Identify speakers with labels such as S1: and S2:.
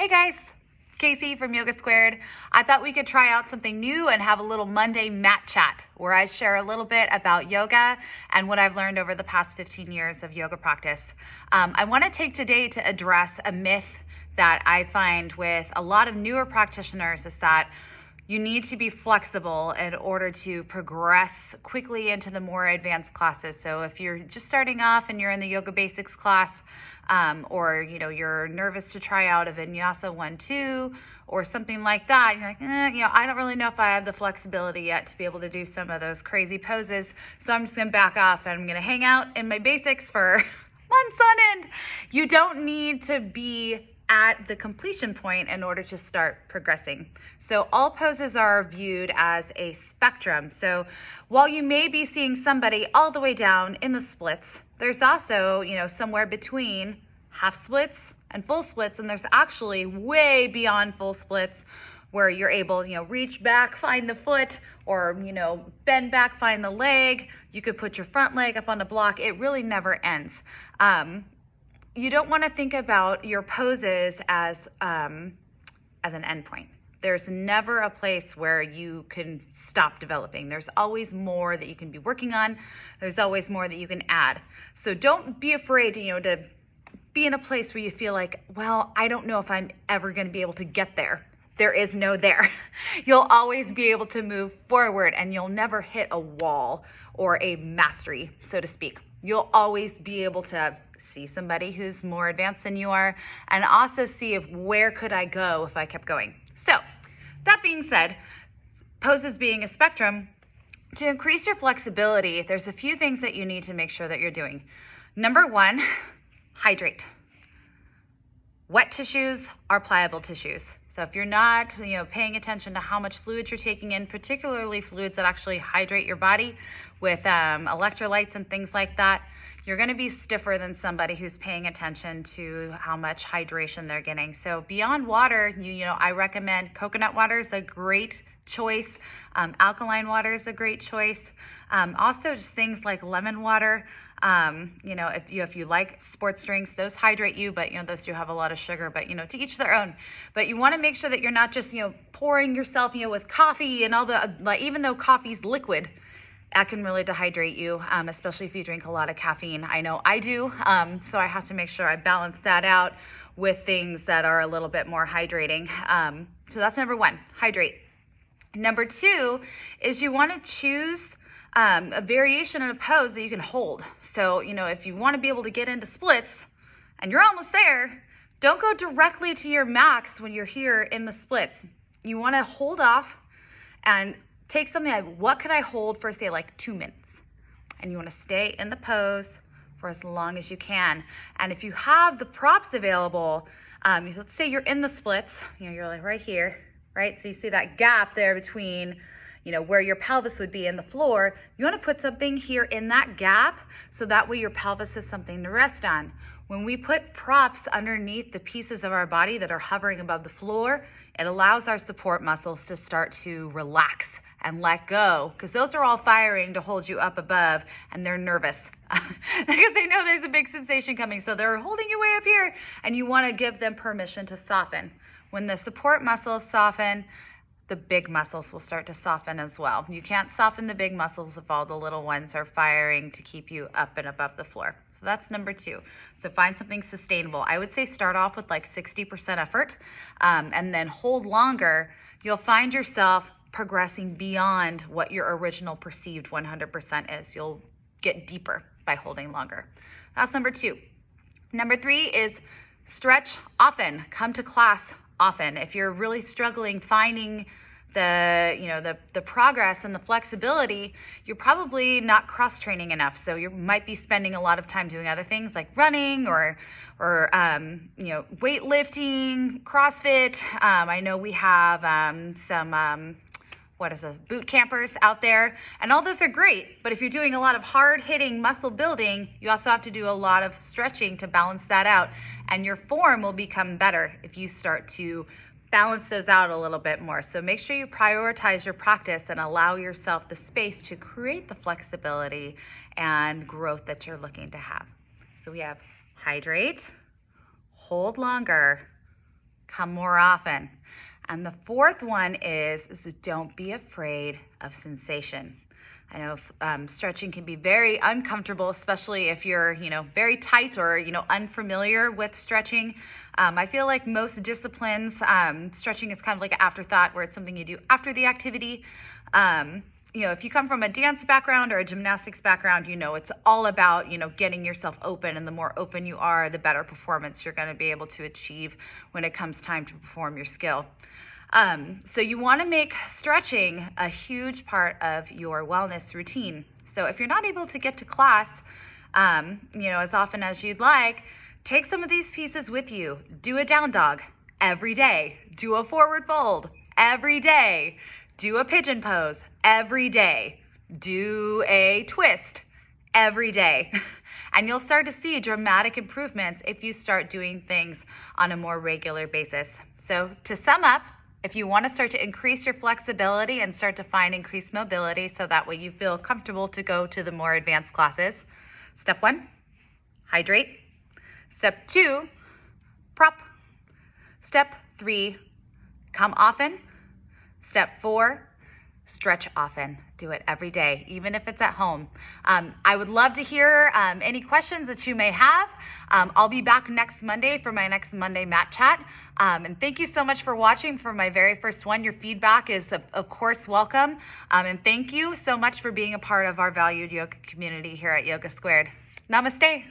S1: Hey guys, Casey from Yoga Squared. I thought we could try out something new and have a little Monday mat chat where I share a little bit about yoga and what I've learned over the past 15 years of yoga practice. I want to take today to address a myth that I find with a lot of newer practitioners is that you need to be flexible in order to progress quickly into the more advanced classes. So if you're just starting off and you're in the yoga basics class, or you're nervous to try out a vinyasa 1-2 or something like that, you're like, I don't really know if I have the flexibility yet to be able to do some of those crazy poses. So I'm just gonna back off and I'm gonna hang out in my basics for months on end. You don't need to be at the completion point in order to start progressing. So all poses are viewed as a spectrum. So while you may be seeing somebody all the way down in the splits, there's also, somewhere between half splits and full splits, and there's actually way beyond full splits where you're able, reach back, find the foot, or, bend back, find the leg. You could put your front leg up on the block. It really never ends. You don't want to think about your poses as an endpoint. There's never a place where you can stop developing. There's always more that you can be working on. There's always more that you can add. So don't be afraid to be in a place where you feel like, well, I don't know if I'm ever going to be able to get there. There is no there. You'll always be able to move forward and you'll never hit a wall or a mastery, so to speak. You'll always be able to see somebody who's more advanced than you are and also see where could I go if I kept going. So that being said, poses being a spectrum, to increase your flexibility, there's a few things that you need to make sure that you're doing. Number one, hydrate. Wet tissues are pliable tissues. So if you're not, paying attention to how much fluid you're taking in, particularly fluids that actually hydrate your body with electrolytes and things like that, you're going to be stiffer than somebody who's paying attention to how much hydration they're getting. So beyond water, I recommend coconut water is a great choice. Alkaline water is a great choice. Also just things like lemon water. If you like sports drinks, those hydrate you, but those do have a lot of sugar, but to each their own. But you want to make sure that you're not just pouring yourself with coffee and all the even though coffee's liquid, that can really dehydrate you, especially if you drink a lot of caffeine. I know I do, so I have to make sure I balance that out with things that are a little bit more hydrating. So that's number one, hydrate. Number two is you want to choose a variation in a pose that you can hold. So, if you want to be able to get into splits and you're almost there, don't go directly to your max when you're here in the splits. You want to hold off and take something like, what could I hold for, say, like 2 minutes? And you want to stay in the pose for as long as you can. And if you have the props available, let's say you're in the splits, you're like right here, right? So you see that gap there between, where your pelvis would be in the floor. You want to put something here in that gap so that way your pelvis is something to rest on. When we put props underneath the pieces of our body that are hovering above the floor, it allows our support muscles to start to relax and let go, because those are all firing to hold you up above, and they're nervous because they know there's a big sensation coming. So they're holding you way up here, and you want to give them permission to soften. When the support muscles soften, the big muscles will start to soften as well. You can't soften the big muscles if all the little ones are firing to keep you up and above the floor. So that's number two. So find something sustainable. I would say start off with like 60% effort and then hold longer. You'll find yourself progressing beyond what your original perceived 100% is. You'll get deeper by holding longer. That's number two. Number three is stretch often. Come to class often. If you're really struggling finding the progress and the flexibility, you're probably not cross-training enough. So you might be spending a lot of time doing other things like running or weightlifting, CrossFit. I know we have some boot campers out there, and all those are great. But if you're doing a lot of hard-hitting muscle building, you also have to do a lot of stretching to balance that out, and your form will become better if you start to balance those out a little bit more. So make sure you prioritize your practice and allow yourself the space to create the flexibility and growth that you're looking to have. So we have hydrate, hold longer, come more often. And the fourth one is don't be afraid of sensation. I know stretching can be very uncomfortable, especially if you're, very tight or, unfamiliar with stretching. I feel like most disciplines, stretching is kind of like an afterthought where it's something you do after the activity. If you come from a dance background or a gymnastics background, it's all about, getting yourself open. And the more open you are, the better performance you're going to be able to achieve when it comes time to perform your skill. So you want to make stretching a huge part of your wellness routine. So if you're not able to get to class, as often as you'd like, take some of these pieces with you. Do a down dog every day. Do a forward fold every day. Do a pigeon pose every day. Do a twist every day. And you'll start to see dramatic improvements if you start doing things on a more regular basis. So to sum up, if you want to start to increase your flexibility and start to find increased mobility so that way you feel comfortable to go to the more advanced classes, step 1, hydrate. Step 2, prop. Step 3, come often. Step 4, stretch often. Do it every day, even if it's at home. I would love to hear any questions that you may have. I'll be back next Monday for my next Monday Mat Chat. And thank you so much for watching for my very first one. Your feedback is, of course, welcome. And thank you so much for being a part of our valued yoga community here at Yoga Squared. Namaste.